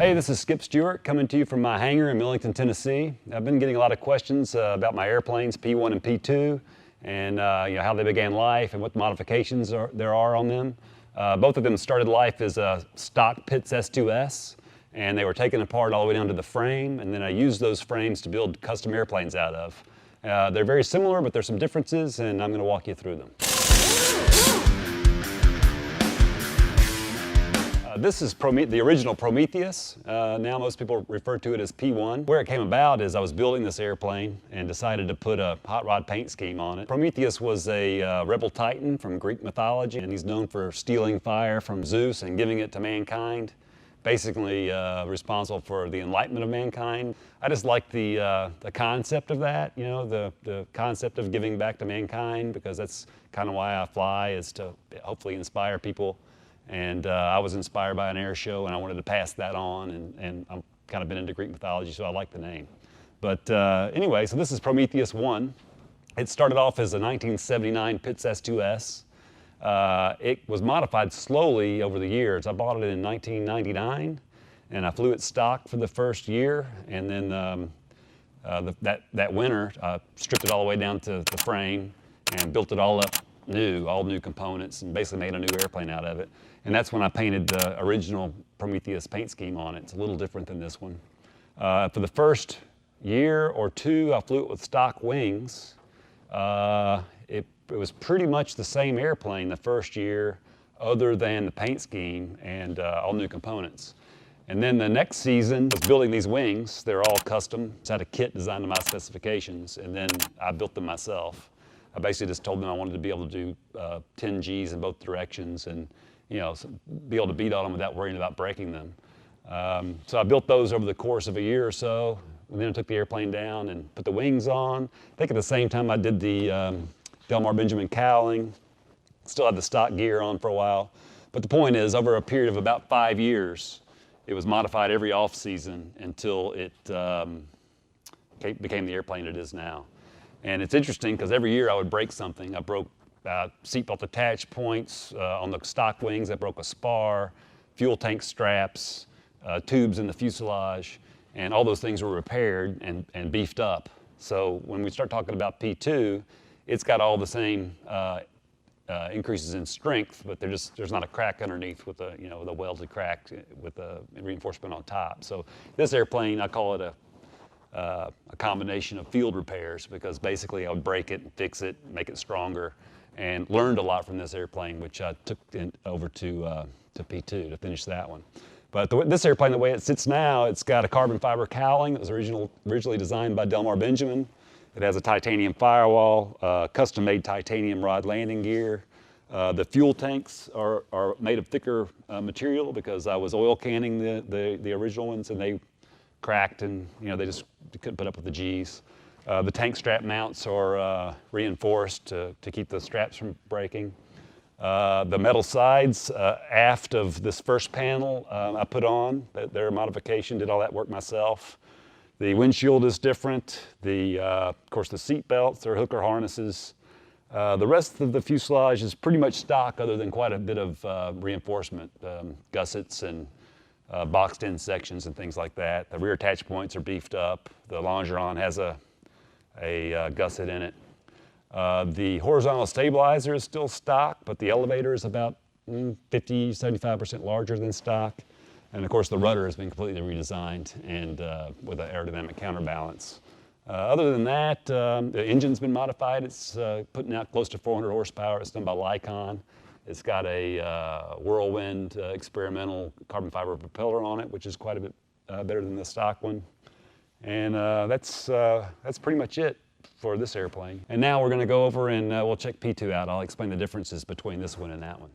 Hey, this is Skip Stewart coming to you from my hangar in Millington, Tennessee. I've been getting a lot of questions about my airplanes, P1 and P2, and how they began life and what modifications there are on them. Both of them started life as stock Pitts S2S, and they were taken apart all the way down to the frame, and then I used those frames to build custom airplanes out of. They're very similar, but there's some differences, and I'm going to walk you through them. This is the original Prometheus. Now most people refer to it as P1. Where it came about is I was building this airplane and decided to put a hot rod paint scheme on it. Prometheus was a rebel titan from Greek mythology, and he's known for stealing fire from Zeus and giving it to mankind, basically responsible for the enlightenment of mankind. I just like the concept of that, the concept of giving back to mankind, because that's kind of why I fly, is to hopefully inspire people. And I was inspired by an air show, and I wanted to pass that on, and I'm kind of been into Greek mythology, so I like the name. But anyway, so this is Prometheus 1. It started off as a 1979 Pitts S2S. It was modified slowly over the years. I bought it in 1999, and I flew it stock for the first year, and then that winter, I stripped it all the way down to the frame and built it all up all new components, and basically made a new airplane out of it. And that's when I painted the original Prometheus paint scheme on it. It's a little different than this one. For the first year or two, I flew it with stock wings. It was pretty much the same airplane the first year, other than the paint scheme and all new components. And then the next season was building these wings. They're all custom. It's had a kit designed to my specifications, and then I built them myself. I basically just told them I wanted to be able to do 10 Gs in both directions, and be able to beat on them without worrying about breaking them. So I built those over the course of a year or so, and then I took the airplane down and put the wings on. I think at the same time I did the Delmar Benjamin cowling. Still had the stock gear on for a while. But the point is, over a period of about 5 years, it was modified every off season until it became the airplane it is now. And it's interesting because every year I would break something. I broke seatbelt attach points on the stock wings. I broke a spar, fuel tank straps, tubes in the fuselage, and all those things were repaired and beefed up. So when we start talking about P2, it's got all the same increases in strength, but there's not a crack underneath with a welded crack with a reinforcement on top. So this airplane, I call it a combination of field repairs, because basically I would break it and fix it, make it stronger, and learned a lot from this airplane, which I took over to P2 to finish that one. But this airplane, the way it sits now, it's got a carbon fiber cowling that was originally designed by Delmar Benjamin. It has a titanium firewall, custom-made titanium rod landing gear. The fuel tanks are made of thicker material, because I was oil canning the original ones, and they cracked, and they just couldn't put up with the Gs. The tank strap mounts are reinforced to keep the straps from breaking. The metal sides aft of this first panel I put on. Their modification, did all that work myself. The windshield is different. Of course, the seat belts are hooker harnesses. The rest of the fuselage is pretty much stock, other than quite a bit of reinforcement, gussets and boxed-in sections and things like that. The rear attach points are beefed up. The longeron has a gusset in it. The horizontal stabilizer is still stock, but the elevator is about 50–75% larger than stock. And of course, the rudder has been completely redesigned, and with an aerodynamic counterbalance. Other than that, the engine's been modified. It's putting out close to 400 horsepower. It's done by Lycon. It's got a Whirlwind experimental carbon fiber propeller on it, which is quite a bit better than the stock one. And that's pretty much it for this airplane. And now we're going to go over and we'll check P2 out. I'll explain the differences between this one and that one.